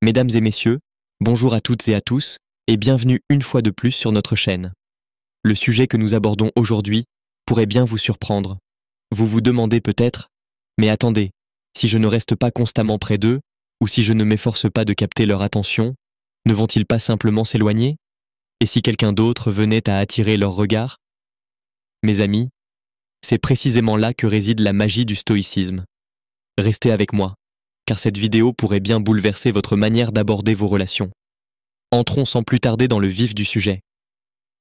Mesdames et messieurs, bonjour à toutes et à tous, et bienvenue une fois de plus sur notre chaîne. Le sujet que nous abordons aujourd'hui pourrait bien vous surprendre. Vous vous demandez peut-être, mais attendez, si je ne reste pas constamment près d'eux, ou si je ne m'efforce pas de capter leur attention, ne vont-ils pas simplement s'éloigner? Et si quelqu'un d'autre venait à attirer leur regard? Mes amis, c'est précisément là que réside la magie du stoïcisme. Restez avec moi, car cette vidéo pourrait bien bouleverser votre manière d'aborder vos relations. Entrons sans plus tarder dans le vif du sujet.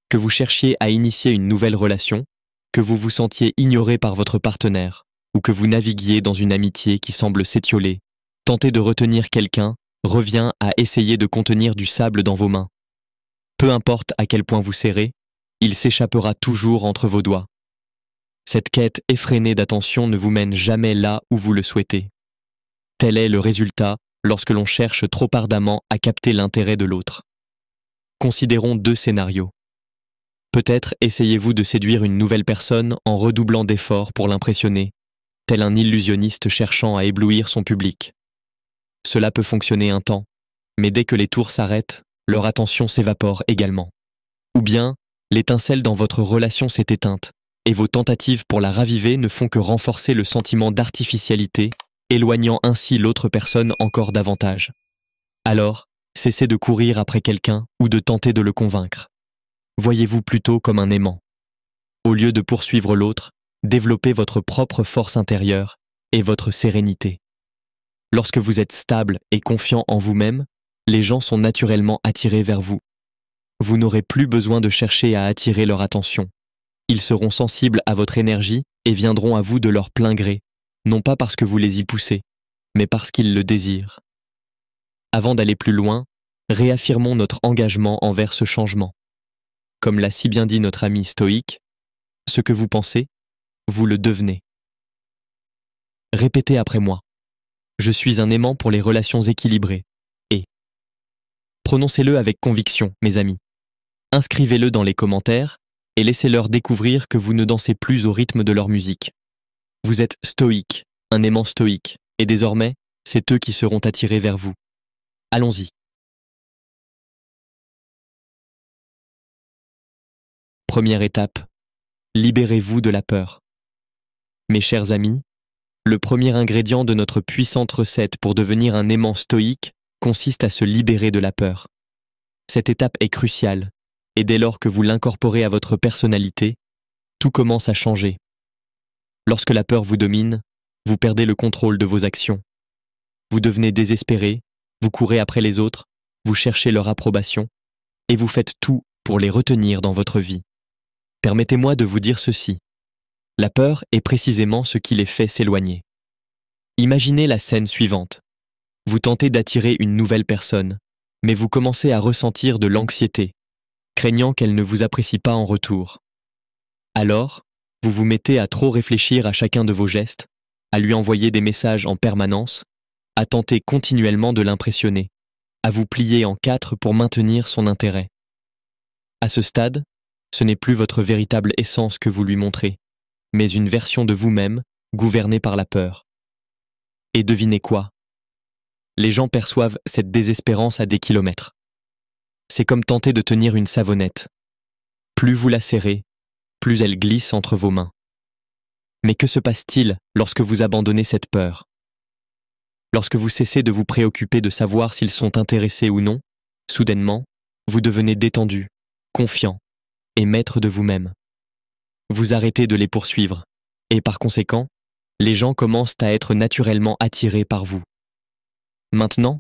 Que vous cherchiez à initier une nouvelle relation, que vous vous sentiez ignoré par votre partenaire, ou que vous naviguiez dans une amitié qui semble s'étioler, tenter de retenir quelqu'un revient à essayer de contenir du sable dans vos mains. Peu importe à quel point vous serrez, il s'échappera toujours entre vos doigts. Cette quête effrénée d'attention ne vous mène jamais là où vous le souhaitez. Tel est le résultat lorsque l'on cherche trop ardemment à capter l'intérêt de l'autre. Considérons deux scénarios. Peut-être essayez-vous de séduire une nouvelle personne en redoublant d'efforts pour l'impressionner, tel un illusionniste cherchant à éblouir son public. Cela peut fonctionner un temps, mais dès que les tours s'arrêtent, leur attention s'évapore également. Ou bien, l'étincelle dans votre relation s'est éteinte, et vos tentatives pour la raviver ne font que renforcer le sentiment d'artificialité, éloignant ainsi l'autre personne encore davantage. Alors, cessez de courir après quelqu'un ou de tenter de le convaincre. Voyez-vous plutôt comme un aimant. Au lieu de poursuivre l'autre, développez votre propre force intérieure et votre sérénité. Lorsque vous êtes stable et confiant en vous-même, les gens sont naturellement attirés vers vous. Vous n'aurez plus besoin de chercher à attirer leur attention. Ils seront sensibles à votre énergie et viendront à vous de leur plein gré, non pas parce que vous les y poussez, mais parce qu'ils le désirent. Avant d'aller plus loin, réaffirmons notre engagement envers ce changement. Comme l'a si bien dit notre ami stoïque, ce que vous pensez, vous le devenez. Répétez après moi. Je suis un aimant pour les relations équilibrées. Et prononcez-le avec conviction, mes amis. Inscrivez-le dans les commentaires et laissez-leur découvrir que vous ne dansez plus au rythme de leur musique. Vous êtes stoïque, un aimant stoïque, et désormais, c'est eux qui seront attirés vers vous. Allons-y. Première étape. Libérez-vous de la peur. Mes chers amis, le premier ingrédient de notre puissante recette pour devenir un aimant stoïque consiste à se libérer de la peur. Cette étape est cruciale, et dès lors que vous l'incorporez à votre personnalité, tout commence à changer. Lorsque la peur vous domine, vous perdez le contrôle de vos actions. Vous devenez désespéré, vous courez après les autres, vous cherchez leur approbation, et vous faites tout pour les retenir dans votre vie. Permettez-moi de vous dire ceci. La peur est précisément ce qui les fait s'éloigner. Imaginez la scène suivante. Vous tentez d'attirer une nouvelle personne, mais vous commencez à ressentir de l'anxiété, craignant qu'elle ne vous apprécie pas en retour. Alors, vous vous mettez à trop réfléchir à chacun de vos gestes, à lui envoyer des messages en permanence, à tenter continuellement de l'impressionner, à vous plier en quatre pour maintenir son intérêt. À ce stade, ce n'est plus votre véritable essence que vous lui montrez, mais une version de vous-même gouvernée par la peur. Et devinez quoi? Les gens perçoivent cette désespérance à des kilomètres. C'est comme tenter de tenir une savonnette. Plus vous la serrez, plus elle glisse entre vos mains. Mais que se passe-t-il lorsque vous abandonnez cette peur? Lorsque vous cessez de vous préoccuper de savoir s'ils sont intéressés ou non, soudainement, vous devenez détendu, confiant et maître de vous-même. Vous arrêtez de les poursuivre, et par conséquent, les gens commencent à être naturellement attirés par vous. Maintenant,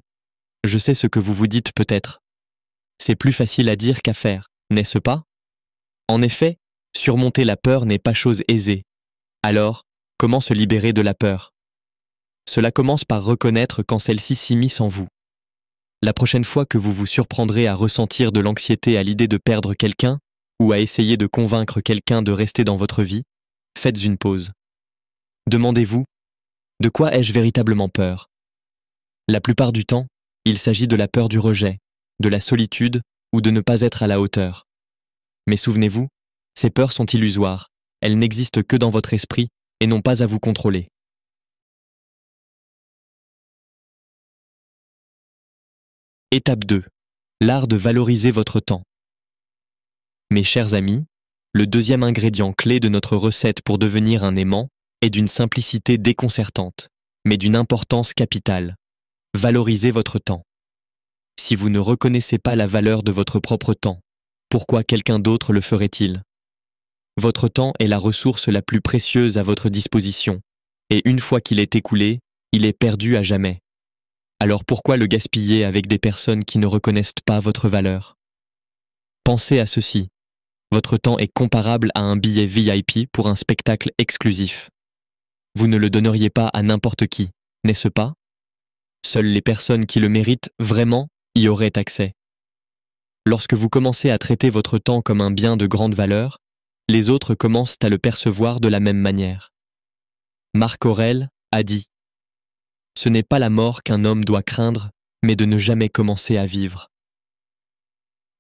je sais ce que vous vous dites peut-être. C'est plus facile à dire qu'à faire, n'est-ce pas? En effet, surmonter la peur n'est pas chose aisée. Alors, comment se libérer de la peur? Cela commence par reconnaître quand celle-ci s'immisce en vous. La prochaine fois que vous vous surprendrez à ressentir de l'anxiété à l'idée de perdre quelqu'un, ou à essayer de convaincre quelqu'un de rester dans votre vie, faites une pause. Demandez-vous, de quoi ai-je véritablement peur? La plupart du temps, il s'agit de la peur du rejet, de la solitude ou de ne pas être à la hauteur. Mais souvenez-vous, ces peurs sont illusoires, elles n'existent que dans votre esprit et n'ont pas à vous contrôler. Étape 2. L'art de valoriser votre temps. Mes chers amis, le deuxième ingrédient clé de notre recette pour devenir un aimant est d'une simplicité déconcertante, mais d'une importance capitale. Valorisez votre temps. Si vous ne reconnaissez pas la valeur de votre propre temps, pourquoi quelqu'un d'autre le ferait-il? Votre temps est la ressource la plus précieuse à votre disposition, et une fois qu'il est écoulé, il est perdu à jamais. Alors pourquoi le gaspiller avec des personnes qui ne reconnaissent pas votre valeur? Pensez à ceci. Votre temps est comparable à un billet VIP pour un spectacle exclusif. Vous ne le donneriez pas à n'importe qui, n'est-ce pas? Seules les personnes qui le méritent vraiment y auraient accès. Lorsque vous commencez à traiter votre temps comme un bien de grande valeur, les autres commencent à le percevoir de la même manière. Marc Aurèle a dit « Ce n'est pas la mort qu'un homme doit craindre, mais de ne jamais commencer à vivre. »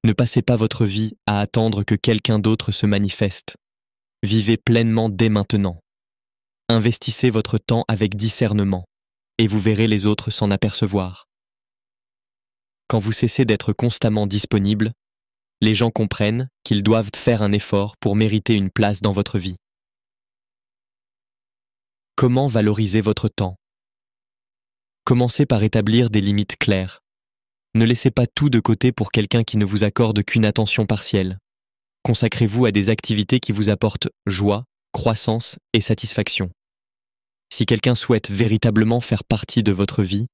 Ne passez pas votre vie à attendre que quelqu'un d'autre se manifeste. Vivez pleinement dès maintenant. Investissez votre temps avec discernement, et vous verrez les autres s'en apercevoir. Quand vous cessez d'être constamment disponible, les gens comprennent qu'ils doivent faire un effort pour mériter une place dans votre vie. Comment valoriser votre temps? Commencez par établir des limites claires. Ne laissez pas tout de côté pour quelqu'un qui ne vous accorde qu'une attention partielle. Consacrez-vous à des activités qui vous apportent joie, croissance et satisfaction. Si quelqu'un souhaite véritablement faire partie de votre vie,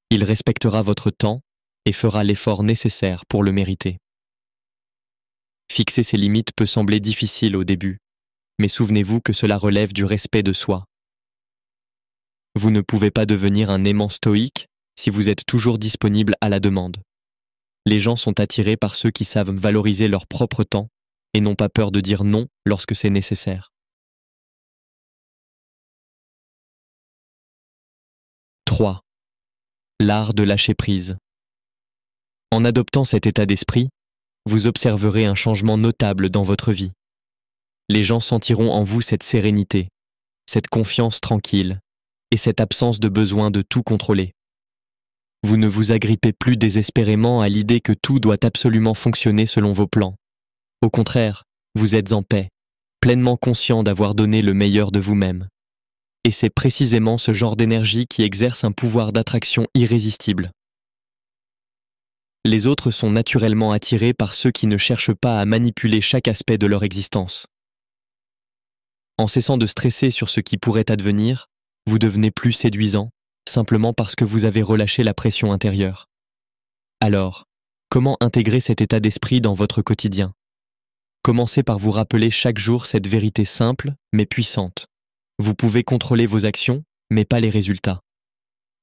il respectera votre temps et fera l'effort nécessaire pour le mériter. Fixer ces limites peut sembler difficile au début, mais souvenez-vous que cela relève du respect de soi. Vous ne pouvez pas devenir un aimant stoïque si vous êtes toujours disponible à la demande. Les gens sont attirés par ceux qui savent valoriser leur propre temps et n'ont pas peur de dire non lorsque c'est nécessaire. 3. L'art de lâcher prise. En adoptant cet état d'esprit, vous observerez un changement notable dans votre vie. Les gens sentiront en vous cette sérénité, cette confiance tranquille et cette absence de besoin de tout contrôler. Vous ne vous agrippez plus désespérément à l'idée que tout doit absolument fonctionner selon vos plans. Au contraire, vous êtes en paix, pleinement conscient d'avoir donné le meilleur de vous-même. Et c'est précisément ce genre d'énergie qui exerce un pouvoir d'attraction irrésistible. Les autres sont naturellement attirés par ceux qui ne cherchent pas à manipuler chaque aspect de leur existence. En cessant de stresser sur ce qui pourrait advenir, vous devenez plus séduisant, simplement parce que vous avez relâché la pression intérieure. Alors, comment intégrer cet état d'esprit dans votre quotidien? Commencez par vous rappeler chaque jour cette vérité simple, mais puissante. Vous pouvez contrôler vos actions, mais pas les résultats.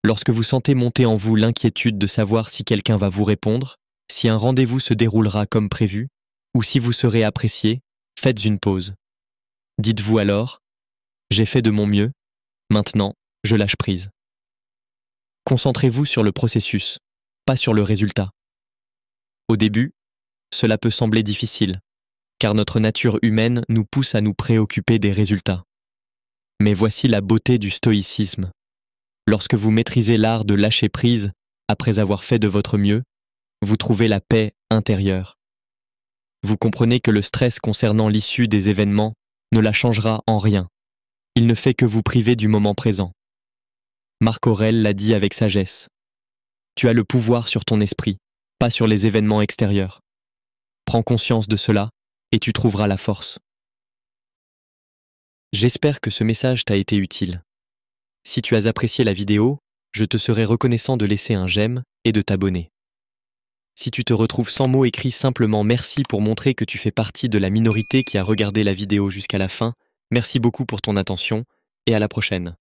Lorsque vous sentez monter en vous l'inquiétude de savoir si quelqu'un va vous répondre, si un rendez-vous se déroulera comme prévu, ou si vous serez apprécié, faites une pause. Dites-vous alors, j'ai fait de mon mieux, maintenant, je lâche prise. Concentrez-vous sur le processus, pas sur le résultat. Au début, cela peut sembler difficile, car notre nature humaine nous pousse à nous préoccuper des résultats. Mais voici la beauté du stoïcisme. Lorsque vous maîtrisez l'art de lâcher prise, après avoir fait de votre mieux, vous trouvez la paix intérieure. Vous comprenez que le stress concernant l'issue des événements ne la changera en rien. Il ne fait que vous priver du moment présent. Marc Aurèle l'a dit avec sagesse. Tu as le pouvoir sur ton esprit, pas sur les événements extérieurs. Prends conscience de cela et tu trouveras la force. J'espère que ce message t'a été utile. Si tu as apprécié la vidéo, je te serai reconnaissant de laisser un j'aime et de t'abonner. Si tu te retrouves sans mots écrits simplement merci pour montrer que tu fais partie de la minorité qui a regardé la vidéo jusqu'à la fin, merci beaucoup pour ton attention et à la prochaine.